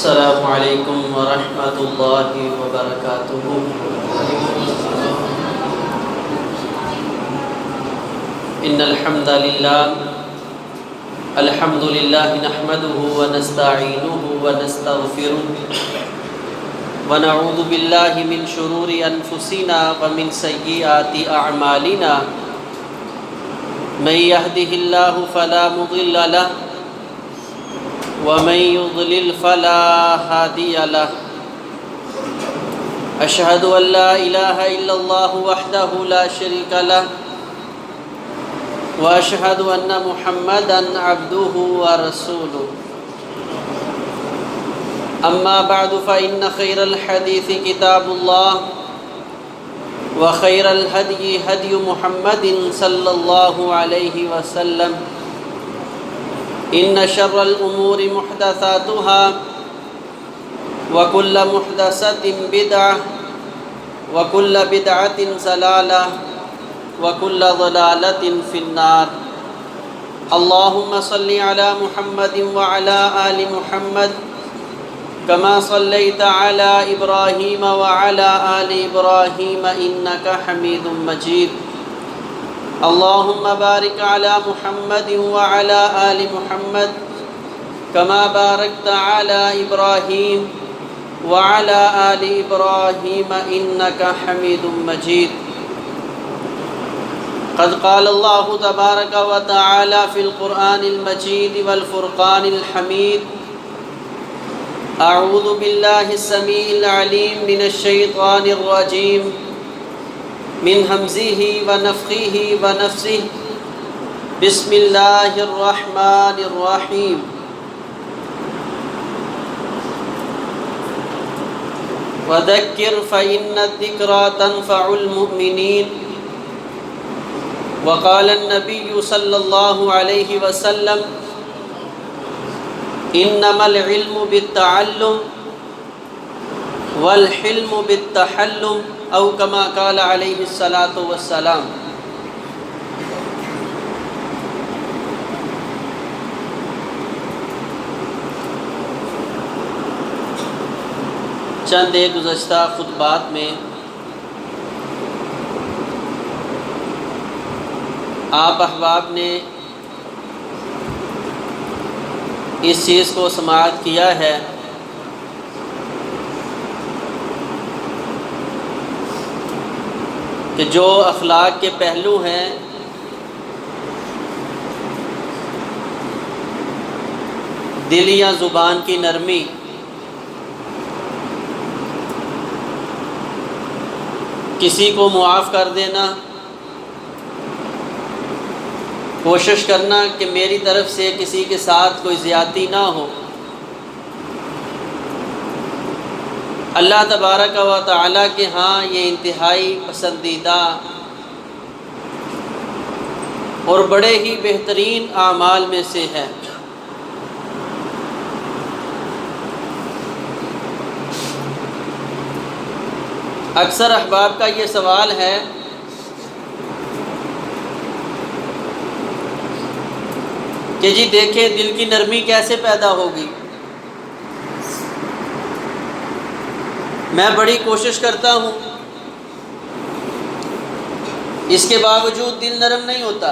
السلام علیکم ورحمۃ اللہ وبرکاتہ۔ ان الحمد للہ نحمده ونستعینه ونستغفره ونعوذ باللہ من شرور انفسنا ومن سیئات اعمالنا، من يهده اللہ فلا مضل له ومن يضلل فلا هادي له، أشهد أن لا إله إلا الله وحده لا شريك له، وأشهد أن محمدًا عبده ورسوله، أما بعد فإن خير الحديث كتاب الله، وخير الهدي هدي محمد صلى الله عليه وسلم، إن شر الأمور محدثاتها، وكل محدثة بدعة، وكل بدعة ضلالة، وكل ضلالة في النار۔ اللهم صل على محمد وعلى آل محمد كما صليت على إبراهيم وعلى آل إبراهيم إنك حميد مجيد۔ اللهم بارك على محمد وعلى آل محمد كما باركت على إبراهيم وعلى آل إبراهيم إنك حميد مجيد۔ قد قال الله تبارك وتعالى في القرآن المجيد والفرقان الحميد، أعوذ بالله السميع العليم من الشيطان الرجيم، من همزه ونفخه ونفسه، بسم اللہ الرحمن الرحیم۔ وذکر فإن الذکرى تنفع المؤمنین، وقال النبی صلی اللہ علیہ وسلم، انما العلم بالتعلم والحلم بالتحلم، او کما قال علیہ الصلاۃ والسلام۔ چند ایک گزشتہ خطبات میں آپ احباب نے اس چیز کو سماعت کیا ہے کہ جو اخلاق کے پہلو ہیں دل یا زبان کی نرمی، کسی کو معاف کر دینا، کوشش کرنا کہ میری طرف سے کسی کے ساتھ کوئی زیادتی نہ ہو، اللہ تبارک و تعالیٰ کے ہاں یہ انتہائی پسندیدہ اور بڑے ہی بہترین اعمال میں سے ہے۔ اکثر احباب کا یہ سوال ہے کہ جی دیکھیں دل کی نرمی کیسے پیدا ہوگی؟ میں بڑی کوشش کرتا ہوں، اس کے باوجود دل نرم نہیں ہوتا۔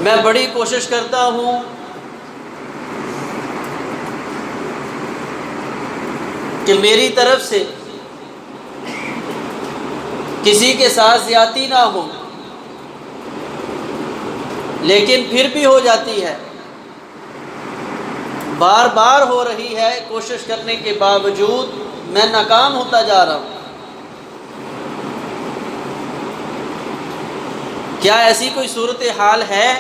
میں بڑی کوشش کرتا ہوں، کہ میری طرف سے کسی کے ساتھ زیادتی نہ ہو، لیکن پھر بھی ہو جاتی ہے، بار بار ہو رہی ہے، کوشش کرنے کے باوجود میں ناکام ہوتا جا رہا ہوں۔ کیا ایسی کوئی صورتحال ہے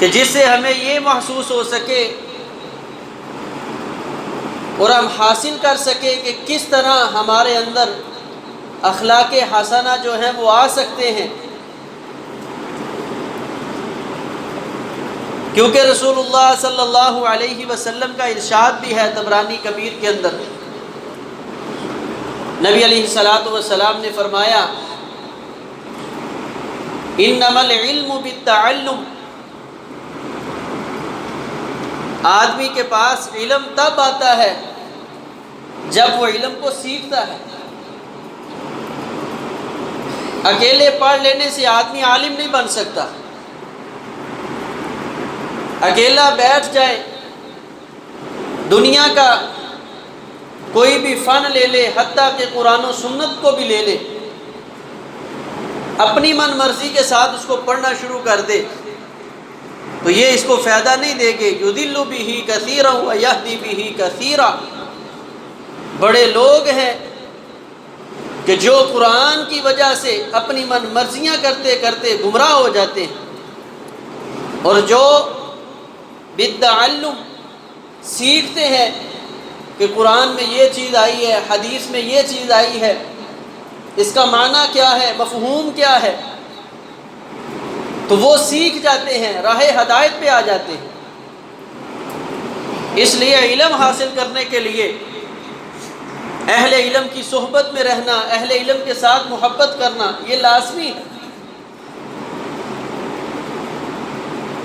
کہ جس سے ہمیں یہ محسوس ہو سکے اور ہم حاصل کر سکے کہ کس طرح ہمارے اندر اخلاق حسنہ جو ہیں وہ آ سکتے ہیں؟ کیونکہ رسول اللہ صلی اللہ علیہ وسلم کا ارشاد بھی ہے طبرانی کبیر کے اندر، نبی علیہ الصلاۃ والسلام نے فرمایا انما العلم بالتعلم، آدمی کے پاس علم تب آتا ہے جب وہ علم کو سیکھتا ہے۔ اکیلے پڑھ لینے سے آدمی عالم نہیں بن سکتا۔ اکیلا بیٹھ جائے، دنیا کا کوئی بھی فن لے لے، حتیٰ کہ قرآن و سنت کو بھی لے لے، اپنی من مرضی کے ساتھ اس کو پڑھنا شروع کر دے تو یہ اس کو فائدہ نہیں دے گے۔ یضل بہ کثیرا ویہدی بہ کثیرا، بڑے لوگ ہیں کہ جو قرآن کی وجہ سے اپنی من مرضیاں کرتے کرتے گمراہ ہو جاتے ہیں، اور جو بالتعلم سیکھتے ہیں کہ قرآن میں یہ چیز آئی ہے، حدیث میں یہ چیز آئی ہے، اس کا معنی کیا ہے، مفہوم کیا ہے، تو وہ سیکھ جاتے ہیں، راہ ہدایت پہ آ جاتے ہیں۔ اس لیے علم حاصل کرنے کے لیے اہل علم کی صحبت میں رہنا، اہل علم کے ساتھ محبت کرنا، یہ لازمی ہے۔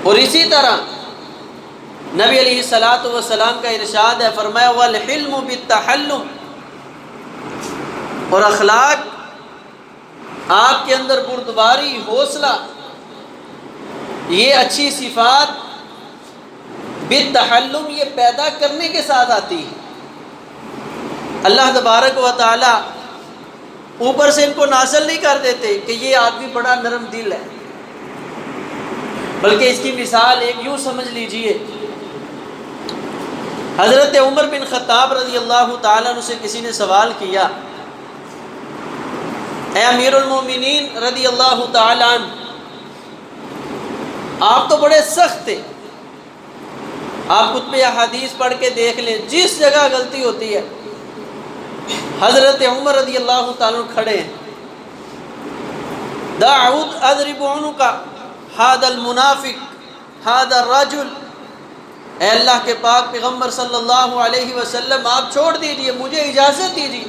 اور اسی طرح نبی علیہ الصلاۃ والسلام کا ارشاد ہے، فرمایا والحلم بالتحلم، اور اخلاق، آپ کے اندر بردباری، حوصلہ، یہ اچھی صفات بالتحلم، یہ پیدا کرنے کے ساتھ آتی ہے۔ اللہ تبارک و تعالی اوپر سے ان کو نازل نہیں کر دیتے کہ یہ آدمی بڑا نرم دل ہے، بلکہ اس کی مثال ایک یوں سمجھ لیجئے، حضرت عمر بن خطاب رضی اللہ تعالیٰ عنہ سے کسی نے سوال کیا، اے امیر المومنین رضی اللہ تعالیٰ عنہ، آپ تو بڑے سخت تھے، آپ کتب احادیث پڑھ کے دیکھ لیں، جس جگہ غلطی ہوتی ہے حضرت عمر رضی اللہ تعالیٰ عنہ کھڑے ہیں، دعوت اضرب عنق ھذا المنافق ھذا الرجل، اے اللہ کے پاک پیغمبر صلی اللہ علیہ وسلم، آپ چھوڑ دیجئے، مجھے اجازت دیجئے،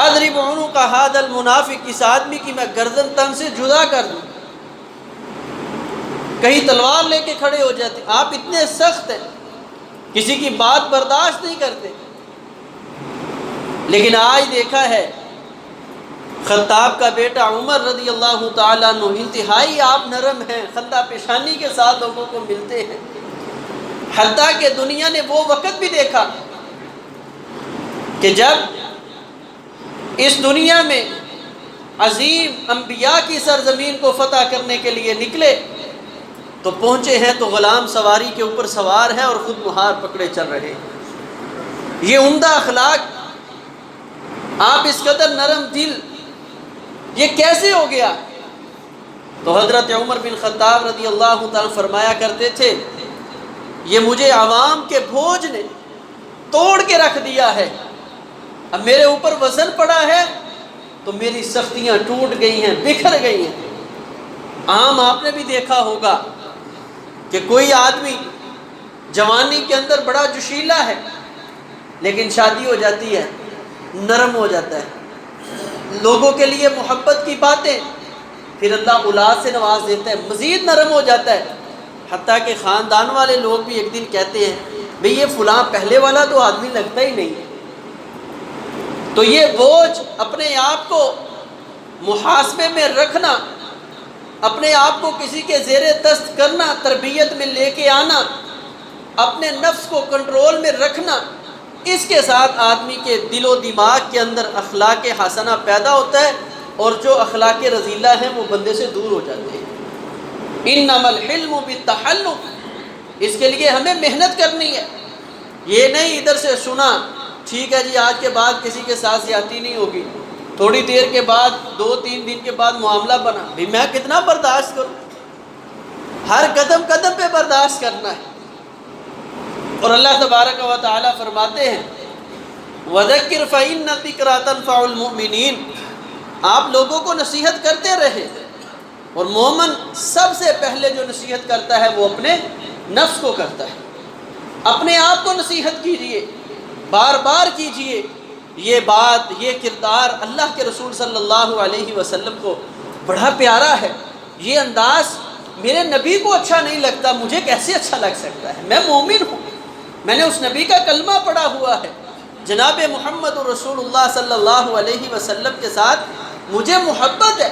اضرب عنق ھذا المنافق، اس آدمی کی میں گردن تن سے جدا کر دوں۔ کہیں تلوار لے کے کھڑے ہو جاتے، آپ اتنے سخت ہیں، کسی کی بات برداشت نہیں کرتے۔ لیکن آج دیکھا ہے خطاب کا بیٹا عمر رضی اللہ تعالیٰ عنہ، انتہائی آپ نرم ہیں، خندہ پیشانی کے ساتھ لوگوں کو ملتے ہیں، حتیٰ کہ دنیا نے وہ وقت بھی دیکھا کہ جب اس دنیا میں عظیم انبیاء کی سرزمین کو فتح کرنے کے لیے نکلے تو پہنچے ہیں تو غلام سواری کے اوپر سوار ہے اور خود مہار پکڑے چل رہے ہیں۔ یہ عمدہ اخلاق، آپ اس قدر نرم دل، یہ کیسے ہو گیا؟ تو حضرت عمر بن خطاب رضی اللہ تعالیٰ فرمایا کرتے تھے، یہ مجھے عوام کے بوجھ نے توڑ کے رکھ دیا ہے، اب میرے اوپر وزن پڑا ہے تو میری سختیاں ٹوٹ گئی ہیں، بکھر گئی ہیں۔ عام آپ نے بھی دیکھا ہوگا کہ کوئی آدمی جوانی کے اندر بڑا جوشیلا ہے، لیکن شادی ہو جاتی ہے نرم ہو جاتا ہے، لوگوں کے لیے محبت کی باتیں، پھر اللہ اولاد سے نواز دیتا ہے، مزید نرم ہو جاتا ہے، حتیٰ کہ خاندان والے لوگ بھی ایک دن کہتے ہیں بھئی یہ فلاں پہلے والا تو آدمی لگتا ہی نہیں ہے۔ تو یہ بوجھ، اپنے آپ کو محاسبے میں رکھنا، اپنے آپ کو کسی کے زیر دست کرنا، تربیت میں لے کے آنا، اپنے نفس کو کنٹرول میں رکھنا، اس کے ساتھ آدمی کے دل و دماغ کے اندر اخلاق حسنہ پیدا ہوتا ہے، اور جو اخلاق رذیلہ ہیں وہ بندے سے دور ہو جاتے ہیں۔ انما الحلم بالتحلم، اس کے لیے ہمیں محنت کرنی ہے، یہ نہیں ادھر سے سنا ٹھیک ہے جی آج کے بعد کسی کے ساتھ زیادتی نہیں ہوگی، تھوڑی دیر کے بعد 2-3 دن کے بعد معاملہ بنا، بھی میں کتنا برداشت کروں، ہر قدم قدم پہ برداشت کرنا ہے۔ اور اللہ تبارک و تعالی فرماتے ہیں وَذَكِّرْ فَإِنَّ الذِّكْرَىٰ تَنفَعُ الْمُؤْمِنِينَ، آپ لوگوں کو نصیحت کرتے رہے، اور مومن سب سے پہلے جو نصیحت کرتا ہے وہ اپنے نفس کو کرتا ہے۔ اپنے آپ کو نصیحت کیجئے، بار بار کیجئے، یہ بات، یہ کردار اللہ کے رسول صلی اللہ علیہ وسلم کو بڑا پیارا ہے، یہ انداز میرے نبی کو اچھا نہیں لگتا، مجھے کیسے اچھا لگ سکتا ہے؟ میں مومن ہوں، میں نے اس نبی کا کلمہ پڑھا ہوا ہے، جناب محمد رسول اللہ صلی اللہ علیہ وسلم کے ساتھ مجھے محبت ہے،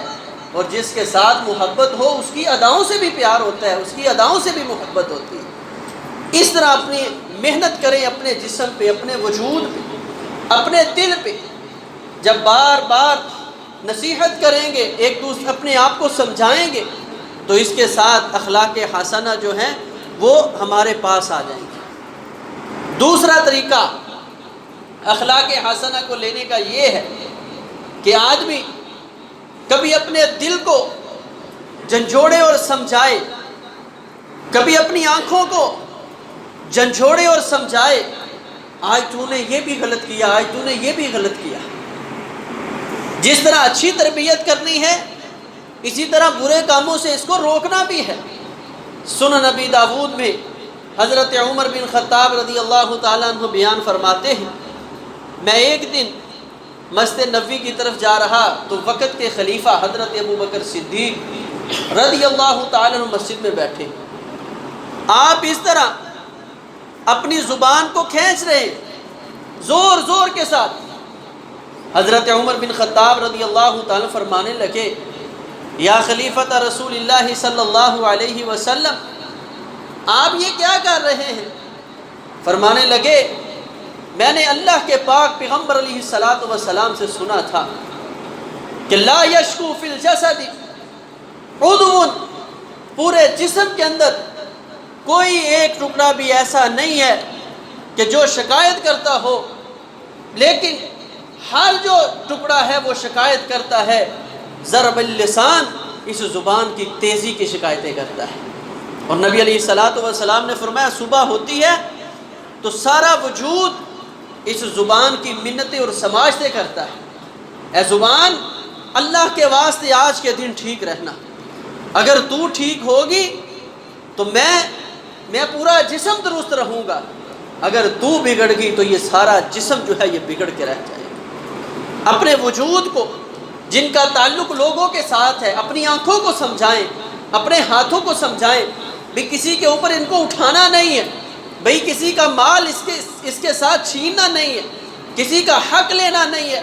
اور جس کے ساتھ محبت ہو اس کی اداؤں سے بھی پیار ہوتا ہے، اس کی اداؤں سے بھی محبت ہوتی ہے۔ اس طرح اپنی محنت کریں اپنے جسم پہ، اپنے وجود پہ، اپنے دل پہ۔ جب بار بار نصیحت کریں گے، ایک دوسرے اپنے آپ کو سمجھائیں گے، تو اس کے ساتھ اخلاق حسنہ جو ہیں وہ ہمارے پاس آ جائیں گے۔ دوسرا طریقہ اخلاق حسنہ کو لینے کا یہ ہے کہ آدمی کبھی اپنے دل کو جھنجھوڑے اور سمجھائے، کبھی اپنی آنکھوں کو جھنجھوڑے اور سمجھائے، آج تو نے یہ بھی غلط کیا، آج تو نے یہ بھی غلط کیا۔ جس طرح اچھی تربیت کرنی ہے، اسی طرح برے کاموں سے اس کو روکنا بھی ہے۔ سنن نبی داود میں حضرت عمر بن خطاب رضی اللہ تعالیٰ عنہ بیان فرماتے ہیں، میں ایک دن مسجد نبوی کی طرف جا رہا تو وقت کے خلیفہ حضرت ابو بکر صدیق رضی اللہ تعالیٰ عنہ مسجد میں بیٹھے۔ آپ اس طرح اپنی زبان کو کھینچ رہے ہیں زور زور کے ساتھ۔ حضرت عمر بن خطاب رضی اللہ تعالیٰ فرمانے لگے، یا خلیفۃ رسول اللہ صلی اللہ علیہ وسلم، آپ یہ کیا کر رہے ہیں؟ فرمانے لگے، میں نے اللہ کے پاک پیغمبر علیہ الصلاۃ والسلام سے سنا تھا کہ لا یشکو فی الجسد عضو، پورے جسم کے اندر کوئی ایک ٹکڑا بھی ایسا نہیں ہے کہ جو شکایت کرتا ہو، لیکن ہر جو ٹکڑا ہے وہ شکایت کرتا ہے، ضرب اللسان، اس زبان کی تیزی کی شکایتیں کرتا ہے۔ اور نبی علیہ الصلاۃ والسلام نے فرمایا، صبح ہوتی ہے تو سارا وجود اس زبان کی منتیں اور سماجتیں کرتا ہے، اے زبان اللہ کے واسطے آج کے دن ٹھیک رہنا، اگر تو ٹھیک ہوگی تو میں پورا جسم درست رہوں گا، اگر تو بگڑ گئی تو یہ سارا جسم جو ہے یہ بگڑ کے رہ جائے گا۔ اپنے وجود کو، جن کا تعلق لوگوں کے ساتھ ہے، اپنی آنکھوں کو سمجھائیں، اپنے ہاتھوں کو سمجھائیں، بھی کسی کے اوپر ان کو اٹھانا نہیں ہے، بھئی کسی کا مال اس کے ساتھ چھیننا نہیں ہے، کسی کا حق لینا نہیں ہے۔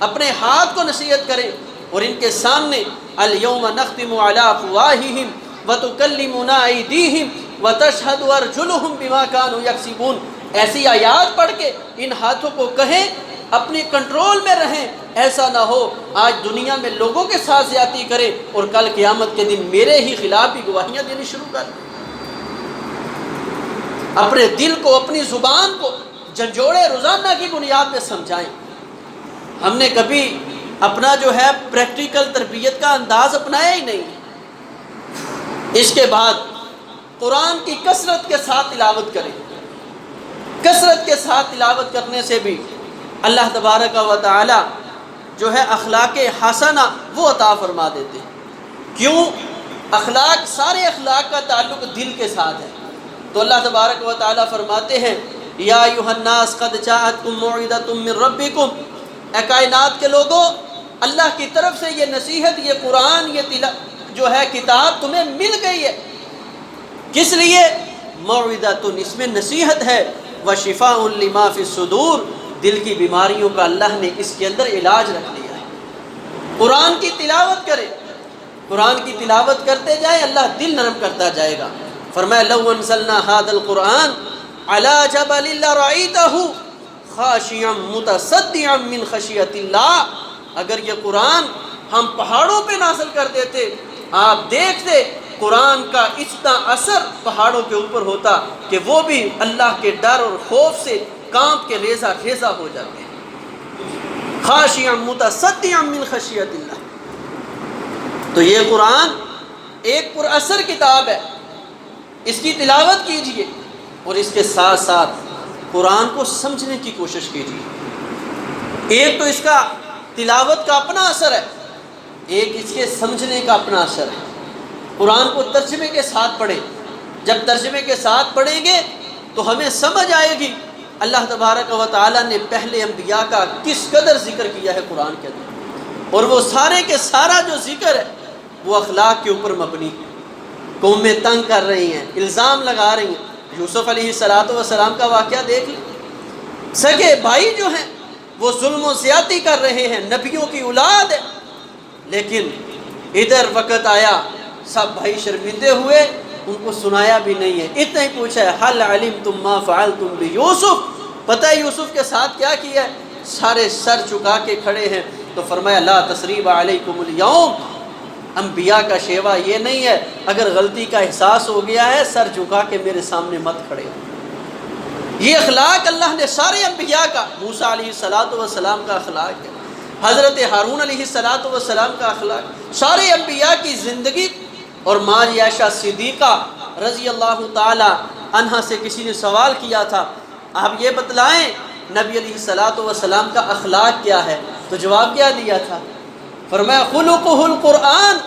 اپنے ہاتھ کو نصیحت کریں اور ان کے سامنے الیوم نختم علی افواہہم وتکلمنا ایدیہم وتشہد ارجلہم بما کانوا یکسبون، ایسی آیات پڑھ کے ان ہاتھوں کو کہیں اپنے کنٹرول میں رہیں، ایسا نہ ہو آج دنیا میں لوگوں کے ساتھ زیادتی کریں اور کل قیامت کے دن میرے ہی خلاف بھی گواہیاں دینی شروع کر دیں۔ اپنے دل کو، اپنی زبان کو جھنجھوڑے روزانہ کی بنیاد پہ سمجھائیں۔ ہم نے کبھی اپنا جو ہے پریکٹیکل تربیت کا انداز اپنایا ہی نہیں۔ اس کے بعد قرآن کی کثرت کے ساتھ تلاوت کریں۔ کثرت کے ساتھ تلاوت کرنے سے بھی اللہ تبارک و تعالی جو ہے اخلاق حسنہ وہ عطا فرما دیتے ہیں۔ کیوں؟ اخلاق، سارے اخلاق کا تعلق دل کے ساتھ ہے۔ تو اللہ تبارک و تعالی فرماتے ہیں، یا ایھا الناس قد جاءتکم موعظۃ من ربکم، اے کائنات کے لوگوں، اللہ کی طرف سے یہ نصیحت، یہ قرآن، یہ جو ہے کتاب تمہیں مل گئی ہے۔ کس لیے؟ موعظۃ، اس میں نصیحت ہے، وشفاء لما فی الصدور، دل کی بیماریوں کا اللہ نے اس کے اندر علاج رکھ دیا ہے۔ قرآن کی تلاوت کریں، قرآن کی تلاوت کرتے جائیں، اللہ دل نرم کرتا جائے گا۔ فرمایا لو انزلنا هذا القرآن على جبل لرأيته خاشعا متصدعا من خشیۃ اللہ، اگر یہ قرآن ہم پہاڑوں پہ نازل کر دیتے، آپ دیکھتے قرآن کا اتنا اثر پہاڑوں کے اوپر ہوتا کہ وہ بھی اللہ کے ڈر اور خوف سے کانپ کے ریزہ ریزہ ہو جاتے ہیں۔ خاشعا متصدعا من خشیۃ اللہ۔ تو یہ قرآن ایک پر اثر کتاب ہے، اس کی تلاوت کیجئے اور اس کے ساتھ ساتھ قرآن کو سمجھنے کی کوشش کیجئے۔ ایک تو اس کا تلاوت کا اپنا اثر ہے، ایک اس کے سمجھنے کا اپنا اثر ہے۔ قرآن کو ترجمے کے ساتھ پڑھیں، جب ترجمے کے ساتھ پڑھیں گے تو ہمیں سمجھ آئے گی اللہ تبارک و تعالیٰ نے پہلے انبیاء کا کس قدر ذکر کیا ہے قرآن کے اندر، اور وہ سارے کے سارا جو ذکر ہے وہ اخلاق کے اوپر مبنی ہے۔ قومیں تنگ کر رہی ہیں، الزام لگا رہی ہیں۔ یوسف علیہ السلام کا واقعہ دیکھ لیں، سگے بھائی جو ہیں وہ ظلم و زیادتی کر رہے ہیں، نبیوں کی اولاد ہے، لیکن ادھر وقت آیا سب بھائی شرمندے ہوئے، ان کو سنایا بھی نہیں ہے، اتنا ہی پوچھا ہے حل علمتم ما فعلتم بیوسف، پتہ ہے یوسف کے ساتھ کیا کیا ہے؟ سارے سر چکا کے کھڑے ہیں۔ تو فرمایا لا تثریب علیکم اليوم، انبیاء کا شیوا یہ نہیں ہے، اگر غلطی کا احساس ہو گیا ہے سر جھکا کے میرے سامنے مت کھڑے ہو۔ یہ اخلاق اللہ نے سارے انبیاء کا، موسیٰ علیہ السلام کا اخلاق ہے، حضرت ہارون علیہ السلام کا اخلاق، سارے انبیاء کی زندگی۔ اور ماں عائشہ صدیقہ رضی اللہ تعالی عنہا سے کسی نے سوال کیا تھا، آپ یہ بتلائیں نبی علیہ السلام کا اخلاق کیا ہے؟ تو جواب کیا دیا تھا؟ فرمایا خلقہ القرآن،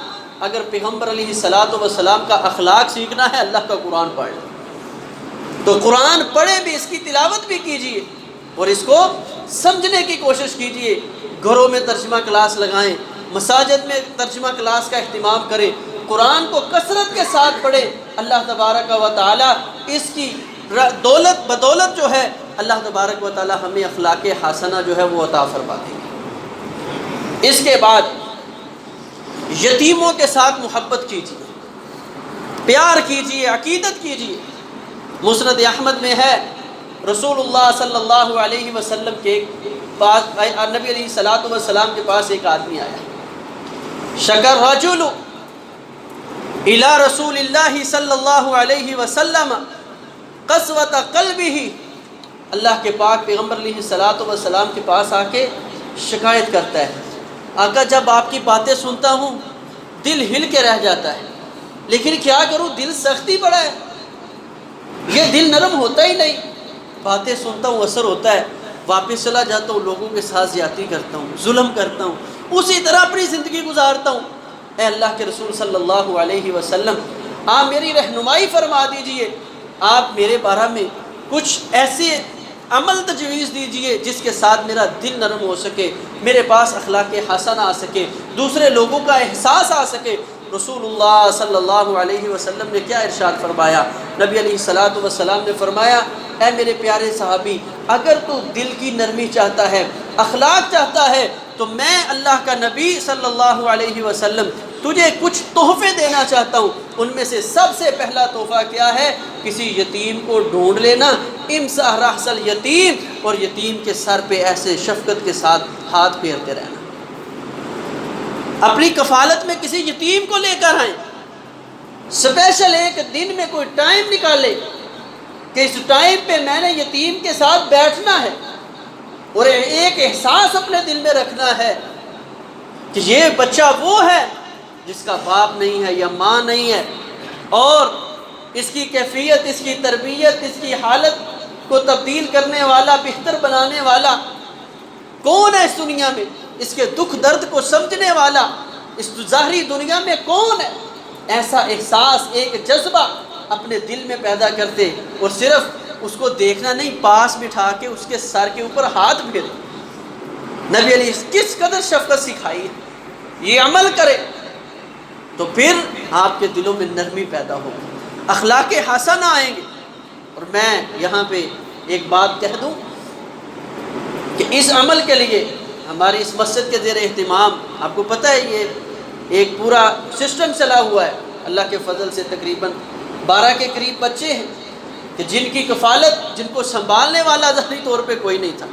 اگر پیغمبر علیہ السلام کا اخلاق سیکھنا ہے اللہ کا قرآن پڑھ لیں۔ تو قرآن پڑھے بھی، اس کی تلاوت بھی کیجئے اور اس کو سمجھنے کی کوشش کیجئے، گھروں میں ترجمہ کلاس لگائیں، مساجد میں ترجمہ کلاس کا اہتمام کریں، قرآن کو کثرت کے ساتھ پڑھیں۔ اللہ تبارک و تعالی اس کی بدولت جو ہے اللہ تبارک و تعالی ہمیں اخلاق حسنہ جو ہے وہ عطا فرما دیں گے۔ اس کے بعد یتیموں کے ساتھ محبت کیجیے، پیار کیجیے، عقیدت کیجیے۔ مسند احمد میں ہے رسول اللہ صلی اللہ علیہ وسلم کے پاس، نبی علیہ السلام کے پاس ایک آدمی آیا، شکر رجل الی رسول اللہ صلی اللہ علیہ وسلم قسوۃ قلبہ، اللہ کے پاک پیغمبر علیہ السلام کے پاس آ کے شکایت کرتا ہے، آقا جب آپ کی باتیں سنتا ہوں دل ہل کے رہ جاتا ہے، لیکن کیا کروں دل سختی بڑا ہے، یہ دل نرم ہوتا ہی نہیں، باتیں سنتا ہوں اثر ہوتا ہے، واپس چلا جاتا ہوں لوگوں کے ساتھ زیادتی کرتا ہوں، ظلم کرتا ہوں، اسی طرح اپنی زندگی گزارتا ہوں۔ اے اللہ کے رسول صلی اللہ علیہ وسلم، آپ میری رہنمائی فرما دیجئے، آپ میرے بارے میں کچھ ایسے عمل تجویز دیجئے جس کے ساتھ میرا دل نرم ہو سکے، میرے پاس اخلاق حسنہ آ سکے، دوسرے لوگوں کا احساس آ سکے۔ رسول اللہ صلی اللہ علیہ وسلم نے کیا ارشاد فرمایا؟ نبی علیہ السلام نے فرمایا، اے میرے پیارے صحابی، اگر تو دل کی نرمی چاہتا ہے، اخلاق چاہتا ہے، تو میں اللہ کا نبی صلی اللہ علیہ وسلم تجھے کچھ تحفے دینا چاہتا ہوں۔ ان میں سے سب سے پہلا تحفہ کیا ہے؟ کسی یتیم کو ڈھونڈ لینا، امسح رأس الیتیم، اور یتیم کے سر پہ ایسے شفقت کے ساتھ ہاتھ پھیرتے رہنا۔ اپنی کفالت میں کسی یتیم کو لے کر آئیں، اسپیشل ایک دن میں کوئی ٹائم نکالے کہ اس ٹائم پہ میں نے یتیم کے ساتھ بیٹھنا ہے، اور ایک احساس اپنے دل میں رکھنا ہے کہ یہ بچہ وہ ہے جس کا باپ نہیں ہے یا ماں نہیں ہے، اور اس کی کیفیت، اس کی تربیت، اس کی حالت کو تبدیل کرنے والا، بہتر بنانے والا کون ہے اس دنیا میں، اس کے دکھ درد کو سمجھنے والا اس ظاہری دنیا میں کون ہے؟ ایسا احساس، ایک جذبہ اپنے دل میں پیدا کرتے، اور صرف اس کو دیکھنا نہیں، پاس بٹھا کے اس کے سر کے اوپر ہاتھ پھیر۔ نبی علیہ کس قدر شفقت سکھائی ہے، یہ عمل کرے تو پھر آپ کے دلوں میں نرمی پیدا ہوگی، اخلاق حسنہ آئیں گے۔ اور میں یہاں پہ ایک بات کہہ دوں کہ اس عمل کے لیے ہماری اس مسجد کے زیر اہتمام، آپ کو پتہ ہے یہ ایک پورا سسٹم چلا ہوا ہے، اللہ کے فضل سے تقریباً 12 کے قریب بچے ہیں کہ جن کی کفالت، جن کو سنبھالنے والا ظاہری طور پہ کوئی نہیں تھا۔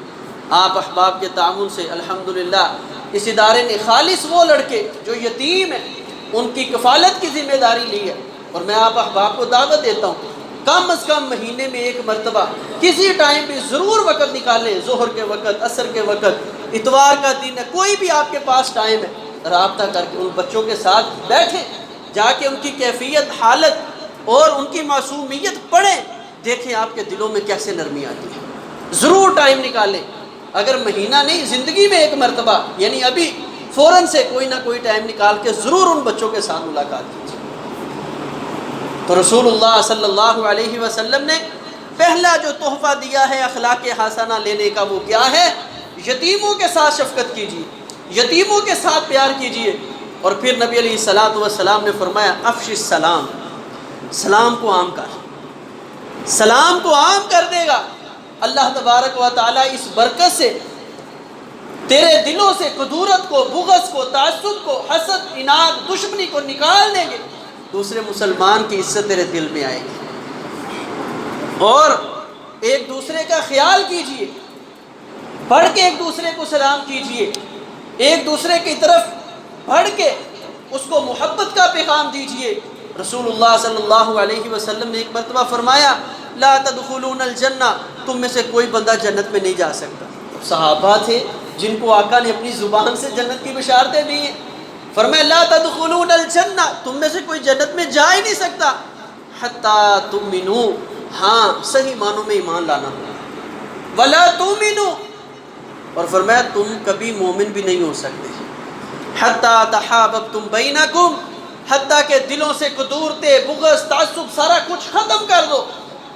آپ احباب کے تعاون سے الحمدللہ اس ادارے نے خالص وہ لڑکے جو یتیم ہیں ان کی کفالت کی ذمہ داری لی ہے، اور میں آپ احباب کو دعوت دیتا ہوں کم از کم مہینے میں ایک مرتبہ کسی ٹائم بھی ضرور وقت نکالیں، ظہر کے وقت، عصر کے وقت، اتوار کا دن ہے، کوئی بھی آپ کے پاس ٹائم ہے، رابطہ کر کے ان بچوں کے ساتھ بیٹھیں، جا کے ان کی کیفیت، حالت اور ان کی معصومیت پڑھیں، دیکھیں آپ کے دلوں میں کیسے نرمی آتی ہے۔ ضرور ٹائم نکالیں، اگر مہینہ نہیں زندگی میں ایک مرتبہ، یعنی ابھی فوراً سے کوئی نہ کوئی ٹائم نکال کے ضرور ان بچوں کے ساتھ ملاقات کیجیے۔ تو رسول اللہ صلی اللہ علیہ وسلم نے پہلا جو تحفہ دیا ہے اخلاق حسنہ لینے کا، وہ کیا ہے؟ یتیموں کے ساتھ شفقت کیجیے، یتیموں کے ساتھ پیار کیجیے۔ اور پھر نبی علیہ الصلوۃ والسلام نے فرمایا افش السلام، سلام کو عام کر، سلام کو عام کر دے گا اللہ تبارک و تعالیٰ اس برکت سے تیرے دلوں سے کدورت کو، بغض کو، تعصب کو، حسد، اناد، دشمنی کو نکال دیں گے، دوسرے مسلمان کی عزت تیرے دل میں آئے گی۔ اور ایک دوسرے کا خیال کیجئے، بڑھ کے ایک دوسرے کو سلام کیجئے، ایک دوسرے کی طرف بڑھ کے اس کو محبت کا پیغام دیجئے۔ رسول اللہ صلی اللہ علیہ وسلم نے ایک مرتبہ فرمایا لا تدخلون الجنہ، تم میں سے کوئی بندہ جنت میں نہیں جا سکتا۔ صحابہ تھے جن کو آقا نے اپنی زبان سے جنت کی بشارتیں دی ہیں، فرمایا لا تدخلون الجنہ، تم میں سے کوئی جنت میں جا ہی نہیں سکتا حتیٰ تؤمنوا، ہاں صحیح معنوں میں ایمان لانا ہوگا، ولا تؤمنوا، اور فرمایا تم کبھی مومن بھی نہیں ہو سکتے، حتیٰ تحاببتم بینکم، حتیٰ کہ دلوں سے قدورتے، بغض، تعصب سارا کچھ ختم کر دو،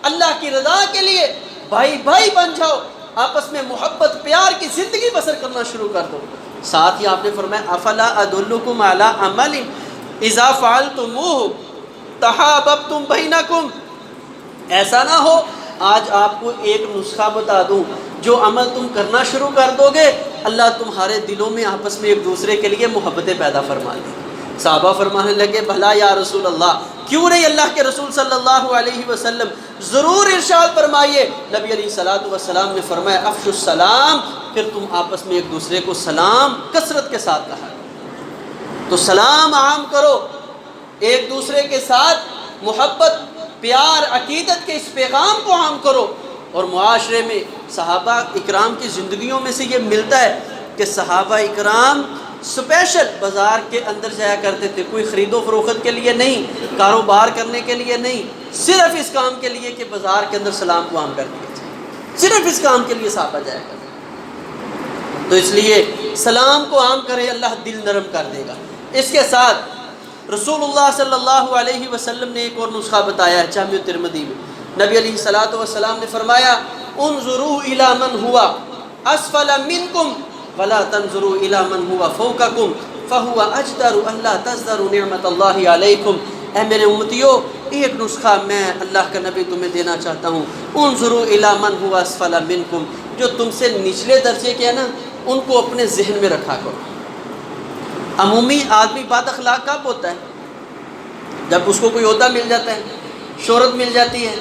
اللہ کی رضا کے لیے بھائی بھائی بن جاؤ، آپس میں محبت پیار کی زندگی بسر کرنا شروع کر دو۔ ساتھ ہی آپ نے فرمایا افلا ادلکم علی عمل اذا فعلتموہ تحاببتم بینکم، ایسا نہ ہو آج آپ کو ایک نسخہ بتا دوں، جو عمل تم کرنا شروع کر دو گے اللہ تمہارے دلوں میں آپس میں ایک دوسرے کے لیے محبتیں پیدا فرما دے گی۔ صحابہ فرمانے لگے بھلا یا رسول اللہ، کیوں نہیں اللہ کے رسول صلی اللہ علیہ وسلم، ضرور ارشاد فرمائیے۔ نبی علیہ الصلوۃ والسلام نے فرمایا افشوا السلام، پھر تم آپس میں ایک دوسرے کو سلام کثرت کے ساتھ کہا، تو سلام عام کرو، ایک دوسرے کے ساتھ محبت، پیار، عقیدت کے اس پیغام کو عام کرو۔ اور معاشرے میں صحابہ اکرام کی زندگیوں میں سے یہ ملتا ہے کہ صحابہ اکرام سپیشل بازار کے اندر جایا کرتے تھے، کوئی خرید و فروخت کے لیے نہیں، کاروبار کرنے کے لیے نہیں، صرف اس کام کے لیے کہ بازار کے اندر سلام کو عام کر دیا جائے، صرف اس کام کے لیے صحابہ جایا کرتے۔ تو اس لیے سلام کو عام کرے، اللہ دل نرم کر دے گا۔ اس کے ساتھ رسول اللہ صلی اللہ علیہ وسلم نے ایک اور نسخہ بتایا ہے جامع ترمذی میں، نبی علیہ الصلوۃ والسلام نے فرمایا انظروا الی من ہوا اسفل منکم ولا تنظروا الی من ہوا فوقکم فہو اجدر الا تزدروا نعمت اللہ علیکم۔ اے میرے امتیو، ایک نسخہ میں اللہ کا نبی تمہیں دینا چاہتا ہوں، انظروا الی من ہوا اسفل منکم، جو تم سے نچلے درجے کے ہیں نا ان کو اپنے ذہن میں رکھا کرو۔ عمومی آدمی بد اخلاق کب ہوتا ہے؟ جب اس کو کوئی عہدہ مل جاتا ہے، شہرت مل جاتی ہے،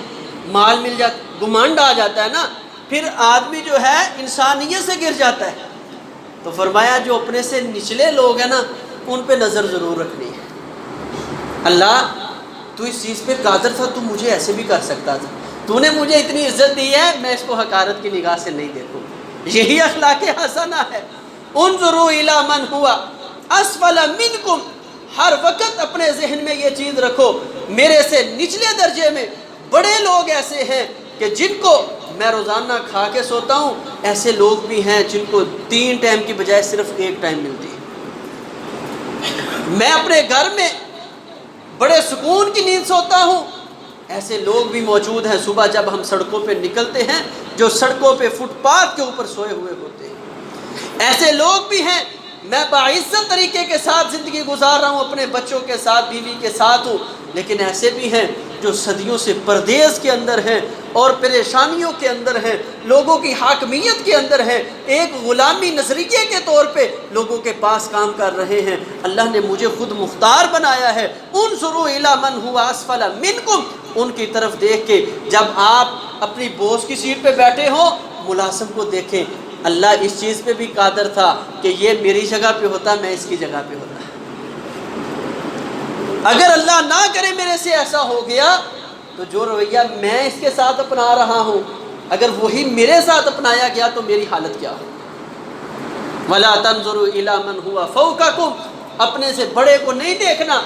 مال مل جاتا، گمانڈ آ جاتا ہے نا، پھر آدمی جو ہے انسانیت سے گر جاتا ہے۔ تو فرمایا جو اپنے سے نچلے لوگ ہیں نا ان پہ نظر ضرور رکھنی ہے۔ اللہ تو اس چیز پہ قادر تھا، تو مجھے ایسے بھی کر سکتا تھا، تو نے مجھے اتنی عزت دی ہے، میں اس کو حقارت کی نگاہ سے نہیں دیکھوں۔ یہی اخلاق حسنہ ہے۔ انظروا الی من ہوا اسفل منکم، ہر وقت اپنے ذہن میں یہ چیز رکھو میرے سے نچلے درجے میں بڑے لوگ ایسے ہیں کہ جن کو میں روزانہ کھا کے سوتا ہوں، ایسے لوگ بھی ہیں جن کو 3 ٹائم کی بجائے صرف 1 ٹائم ملتی ہے۔ میں اپنے گھر میں بڑے سکون کی نیند سوتا ہوں، ایسے لوگ بھی موجود ہیں صبح جب ہم سڑکوں پہ نکلتے ہیں جو سڑکوں پہ فٹ پاتھ کے اوپر سوئے ہوئے ہوتے ہیں۔ ایسے لوگ بھی ہیں میں باعزت طریقے کے ساتھ زندگی گزار رہا ہوں، اپنے بچوں کے ساتھ، بیوی کے ساتھ ہوں، لیکن ایسے بھی ہیں جو صدیوں سے پردیس کے اندر ہیں اور پریشانیوں کے اندر ہیں، لوگوں کی حاکمیت کے اندر ہیں، ایک غلامی نظریے کے طور پہ لوگوں کے پاس کام کر رہے ہیں۔ اللہ نے مجھے خود مختار بنایا ہے۔ انظروا الی من ہوا اسفل منکم، ان کی طرف دیکھ کے جب آپ اپنی بوس کی سیٹ پہ بیٹھے ہوں ملازم کو دیکھیں، اللہ اس چیز پہ بھی قادر تھا کہ یہ میری جگہ پہ ہوتا، میں اس کی جگہ پہ ہوتا۔ اگر اللہ نہ کرے میرے سے ایسا ہو گیا تو جو رویہ میں اس کے ساتھ اپنا رہا ہوں اگر وہی میرے ساتھ اپنایا گیا تو میری حالت کیا ہو۔ وَلَا تَنظُرُوا إِلَىٰ مَنْ هُوَ فَوْقَكُمْ، اپنے سے بڑے کو نہیں دیکھنا،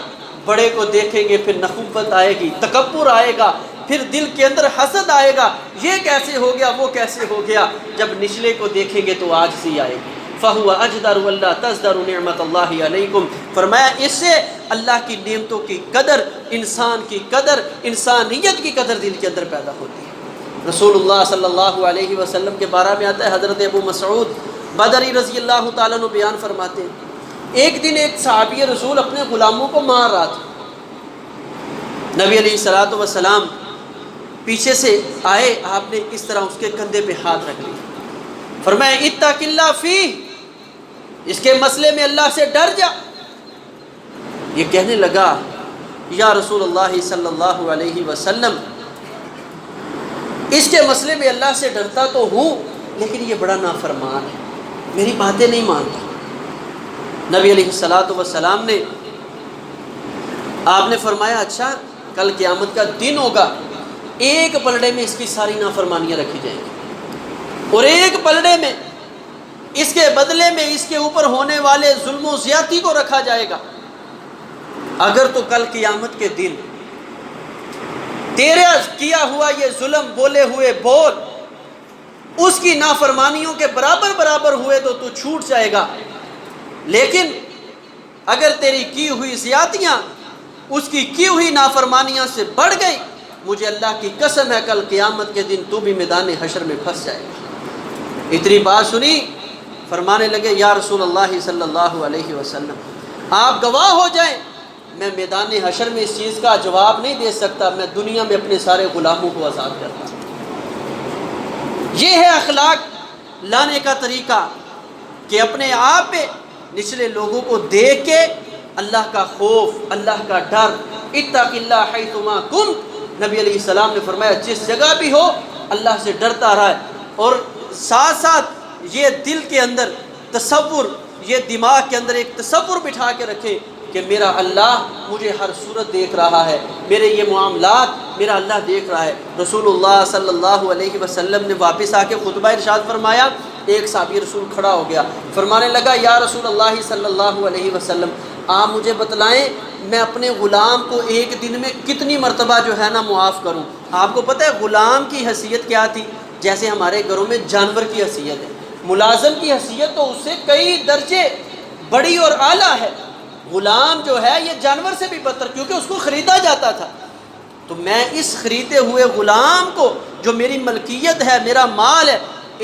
بڑے کو دیکھیں گے پھر نخوت آئے گی، تکبر آئے گا، پھر دل کے اندر حسد آئے گا، یہ کیسے ہو گیا، وہ کیسے ہو گیا۔ جب نچلے کو دیکھیں گے تو عاجزی آئے گی۔ فَهُوَ أَجْدَرُ أَلَّا تَزْدَرُوا نِعْمَةَ اللَّهِ عَلَيْكُمْ، فرمایا اس سے اللہ کی نعمتوں کی قدر، انسان کی قدر، انسانیت کی قدر دل کے اندر پیدا ہوتی ہے۔ رسول اللہ صلی اللہ علیہ وسلم کے بارے میں آتا ہے، حضرت ابو مسعود بدری رضی اللہ تعالیٰ عنہ بیان فرماتے ہیں ایک دن ایک صحابی رسول اپنے غلاموں کو مار رہا تھا. نبی علیہ الصلوۃ والسلام پیچھے سے آئے, آپ نے اس طرح اس کے کندھے پہ ہاتھ رکھ لیا, فرمایا اتق اللہ فیہ, اس کے مسئلے میں اللہ سے ڈر جا. یہ کہنے لگا یا رسول اللہ صلی اللہ علیہ وسلم, اس کے مسئلے میں اللہ سے ڈرتا تو ہوں, لیکن یہ بڑا نافرمان ہے, میری باتیں نہیں مانتا. نبی علیہ الصلوۃ والسلام نے, آپ نے فرمایا اچھا کل قیامت کا دن ہوگا, ایک پلڑے میں اس کی ساری نافرمانیاں رکھی جائیں گی, اور ایک پلڑے میں اس کے بدلے میں اس کے اوپر ہونے والے ظلم و زیادتی کو رکھا جائے گا. اگر تو کل قیامت کے دن تیرا کیا ہوا یہ ظلم, بولے ہوئے بول اس کی نافرمانیوں کے برابر برابر ہوئے تو چھوٹ جائے گا, لیکن اگر تیری کی ہوئی زیادتیاں اس کی ہوئی نافرمانیاں سے بڑھ گئی, مجھے اللہ کی قسم ہے کل قیامت کے دن تو بھی میدان حشر میں پھنس جائے گا. اتنی بات سنی, فرمانے لگے یا رسول اللہ صلی اللہ علیہ وسلم آپ گواہ ہو جائیں, میں میدان حشر میں اس چیز کا جواب نہیں دے سکتا, میں دنیا میں اپنے سارے غلاموں کو آزاد کرتا ہوں. یہ ہے اخلاق لانے کا طریقہ کہ اپنے آپ پہ نچلے لوگوں کو دیکھ کے اللہ کا خوف, اللہ کا ڈر, اتق اللہ حیثما کنت, نبی علیہ السلام نے فرمایا جس جگہ بھی ہو اللہ سے ڈرتا رہے, اور ساتھ ساتھ یہ دل کے اندر تصور, یہ دماغ کے اندر ایک تصور بٹھا کے رکھے کہ میرا اللہ مجھے ہر صورت دیکھ رہا ہے, میرے یہ معاملات میرا اللہ دیکھ رہا ہے. رسول اللہ صلی اللہ علیہ وسلم نے واپس آ کے خطبہ ارشاد فرمایا, ایک صحابی رسول کھڑا ہو گیا, فرمانے لگا یا رسول اللہ صلی اللہ علیہ وسلم آپ مجھے بتلائیں میں اپنے غلام کو ایک دن میں کتنی مرتبہ جو ہے نا معاف کروں. آپ کو پتہ ہے غلام کی حیثیت کیا تھی؟ جیسے ہمارے گھروں میں جانور کی حیثیت ہے, ملازم کی حیثیت تو اس سے کئی درجے بڑی اور اعلیٰ ہے. غلام جو ہے یہ جانور سے بھی بدتر, کیونکہ اس کو خریدا جاتا تھا. تو میں اس خریدے ہوئے غلام کو جو میری ملکیت ہے, میرا مال ہے,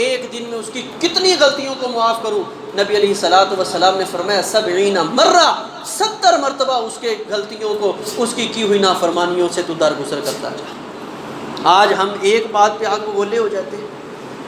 ایک دن میں اس کی کتنی غلطیوں کو معاف کروں؟ نبی علیہ الصلوۃ والسلام نے فرمایا 70 مرہ, 70 مرتبہ اس کے غلطیوں کو, اس کی ہوئی نافرمانیوں سے تو درگزر کرتا جا. آج ہم ایک بات پہ آگ بولے ہو جاتے ہیں.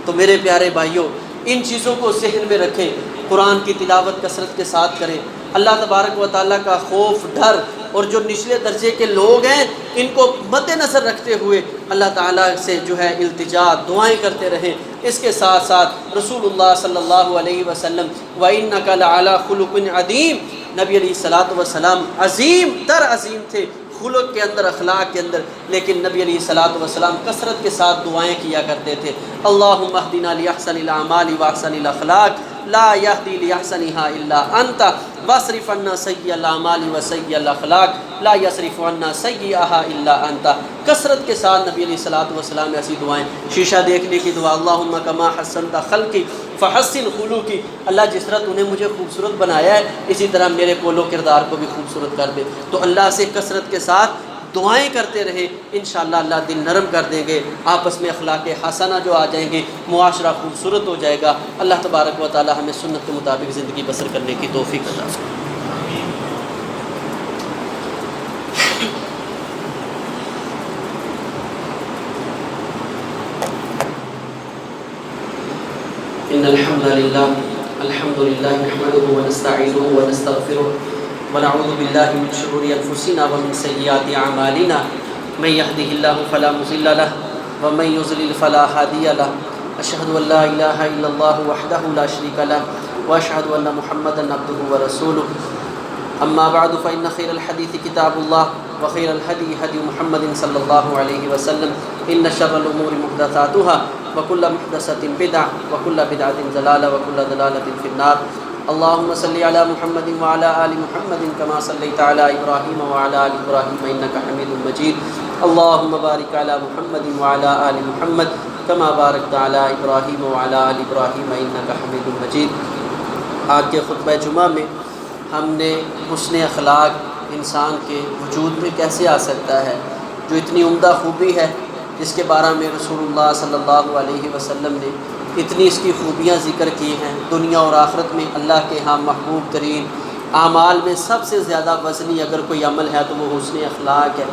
تو میرے پیارے بھائیوں, ان چیزوں کو ذہن میں رکھیں, قرآن کی تلاوت کثرت کے ساتھ کریں, اللہ تبارک و تعالیٰ کا خوف, ڈر, اور جو نچلے درجے کے لوگ ہیں ان کو مد نظر رکھتے ہوئے اللہ تعالیٰ سے جو ہے التجا, دعائیں کرتے رہیں. اس کے ساتھ ساتھ رسول اللہ صلی اللہ علیہ وسلم وَإِنَّكَ لَعَلَىٰ خُلُقٍ عَظِيمٍ, نبی علیہ الصلوۃ والسلام عظیم تر عظیم تھے خلق کے اندر, اخلاق کے اندر, لیکن نبی علیہ الصلوۃ والسلام کثرت کے ساتھ دعائیں کیا کرتے تھے. اللہم اہدنا لأحسن الاعمال واحسن الاخلاق لا یہدی لأحسنها الا انت واصرف عنا سیئ الاعمال وسیئ الاخلاق لا یصرف عنا سیئها الا انت. کثرت کے ساتھ نبی علیہ الصلوۃ والسلام ایسی دعائیں, شیشہ دیکھنے کی دعا, اللہم کما حسنت خلقی فحسن خلوقی, اللہ جس طرح تو نے مجھے خوبصورت بنایا ہے اسی طرح میرے قول و کردار کو بھی خوبصورت کر دے. تو اللہ سے کثرت کے ساتھ دعائیں کرتے رہے, انشاءاللہ اللہ دل نرم کر دیں گے, آپس میں اخلاق حسنہ جو آ جائیں گے, معاشرہ خوبصورت ہو جائے گا. اللہ تبارک و تعالی ہمیں سنت کے مطابق زندگی بسر کرنے کی توفیق عطا فرمائے. ان الحمد للہ نحمده ونستعینه ونستغفره ونعوذ باللہ من شرور انفسنا ومن سیئات اعمالنا, من يهده الله فلا مضل له ومن يضلل فلا هادي له. اشهد ان لا اله الا الله وحده لا شريك له واشهد ان محمدا عبده ورسوله. اما بعد فان خير الحديث كتاب الله وخير الهدي هدي محمد صلى الله عليه وسلم. ان شر الامور محدثاتها وكل محدثة بدعة وكل بدعة ضلالة وكل ضلالة في النار. اللهم صل على محمد وعلى آل محمد كما صليت على إبراهيم وعلى آل إبراهيم إنك حميد مجيد. اللهم بارك على محمد وعلى آل محمد كما باركت على إبراهيم وعلى آل إبراهيم إنك حميد مجيد. آج کے خطبہ جمعہ میں ہم نے حسن اخلاق انسان کے وجود میں کیسے آ سکتا ہے, جو اتنی عمدہ خوبی ہے جس کے بارے میں رسول اللہ صلی اللہ علیہ وسلم نے اتنی اس کی خوبیاں ذکر کی ہیں, دنیا اور آخرت میں اللہ کے ہاں محبوب ترین, اعمال میں سب سے زیادہ وزنی اگر کوئی عمل ہے تو وہ حسن اخلاق ہے۔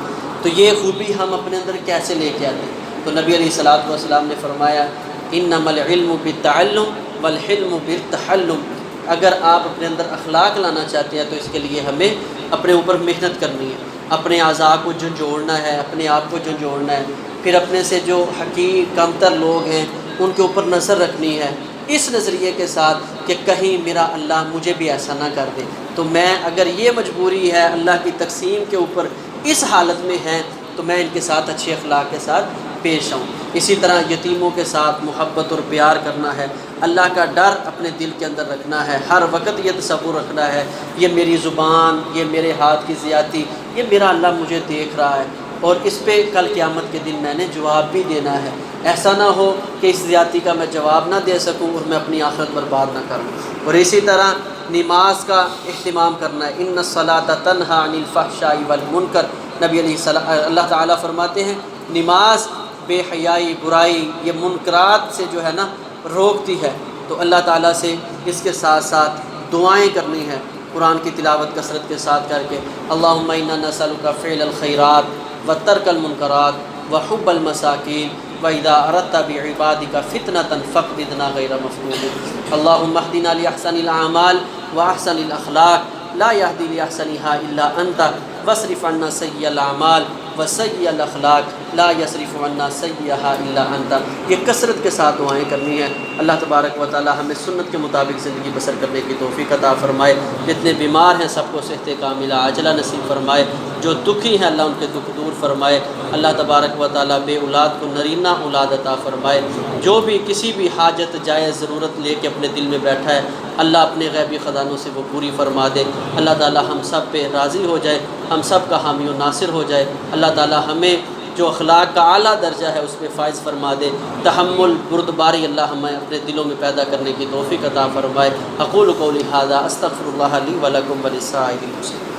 تو یہ خوبی ہم اپنے اندر کیسے لے کے آتے ہیں؟ تو نبی علیہ الصلوۃ والسلام نے فرمایا انما العلم بالتعلم والحلم بالتحلم، اگر آپ اپنے اندر اخلاق لانا چاہتے ہیں تو اس کے لیے ہمیں اپنے اوپر محنت کرنی ہے، اپنے اعضاء کو جھنجھوڑنا ہے، اپنے آپ کو جھنجھوڑنا ہے، پھر اپنے سے جو حقیر کمتر لوگ ہیں ان کے اوپر نظر رکھنی ہے، اس نظریے کے ساتھ کہ کہیں میرا اللہ مجھے بھی ایسا نہ کر دے۔ تو میں اگر یہ مجبوری ہے اللہ کی تقسیم کے اوپر اس حالت میں ہے تو میں ان کے ساتھ اچھے اخلاق کے ساتھ پیش آؤں۔ اسی طرح یتیموں کے ساتھ محبت اور پیار کرنا ہے، اللہ کا ڈر اپنے دل کے اندر رکھنا ہے، ہر وقت یہ تصور رکھنا ہے یہ میری زبان، یہ میرے ہاتھ کی زیادتی، یہ میرا اللہ مجھے دیکھ رہا ہے اور اس پہ کل قیامت کے دن میں نے جواب بھی دینا ہے۔ ایسا نہ ہو کہ اس زیادتی کا میں جواب نہ دے سکوں اور میں اپنی آخرت برباد نہ کروں۔ اور اسی طرح نماز کا اہتمام کرنا ہے، ان الصلاۃ تنہی عن الفحشاء والمنکر، نبی علیہ اللہ تعالیٰ فرماتے ہیں نماز بے حیائی، برائی، یہ منکرات سے جو ہے نا روکتی ہے۔ تو اللہ تعالیٰ سے اس کے ساتھ ساتھ دعائیں کرنی ہے، قرآن کی تلاوت کثرت کے ساتھ کر کے، اللہم انا نسألک فعل الخیرات وترک المنکرات وحب المساکین وَإِذَا أَرَدْتَ بِعِبَادِكَ فِتْنَةً فَاقْبِضْنَا غَيْرَ مَفْتُونِينَ اللهم اهدنا لأحسن الأعمال وأحسن الأخلاق لا يهدي لأحسنها إلا أنت واصرف عنا سيئ الأعمال وسيئ الأخلاق لا يصرف عنا سيئها إلا أنت۔ یہ کثرت کے ساتھ دعائیں کرنی ہیں۔ اللہ تبارک و تعالی ہمیں سنت کے مطابق زندگی بسر کرنے کی توفیق عطا فرمائے۔ جتنے بیمار ہیں سب کو صحت کاملہ عاجلہ نصیب فرمائے، جو دکھی ہیں اللہ ان کے دکھ دور فرمائے۔ اللہ تبارک و تعالی بے اولاد کو نرینہ اولاد عطا فرمائے۔ جو بھی کسی بھی حاجت جائز ضرورت لے کے اپنے دل میں بیٹھا ہے اللہ اپنے غیبی خزانوں سے وہ پوری فرما دے۔ اللہ تعالی ہم سب پہ راضی ہو جائے، ہم سب کا حامی و ناصر ہو جائے۔ اللہ تعالی ہمیں جو اخلاق کا اعلیٰ درجہ ہے اس میں فائز فرما دے۔ تحمل، بردباری اللہ ہمیں اپنے دلوں میں پیدا کرنے کی توفیق عطا فرمائے۔ اقول قولی ھذا استغفر اللہ لی ولکم ولسائر المسلمین۔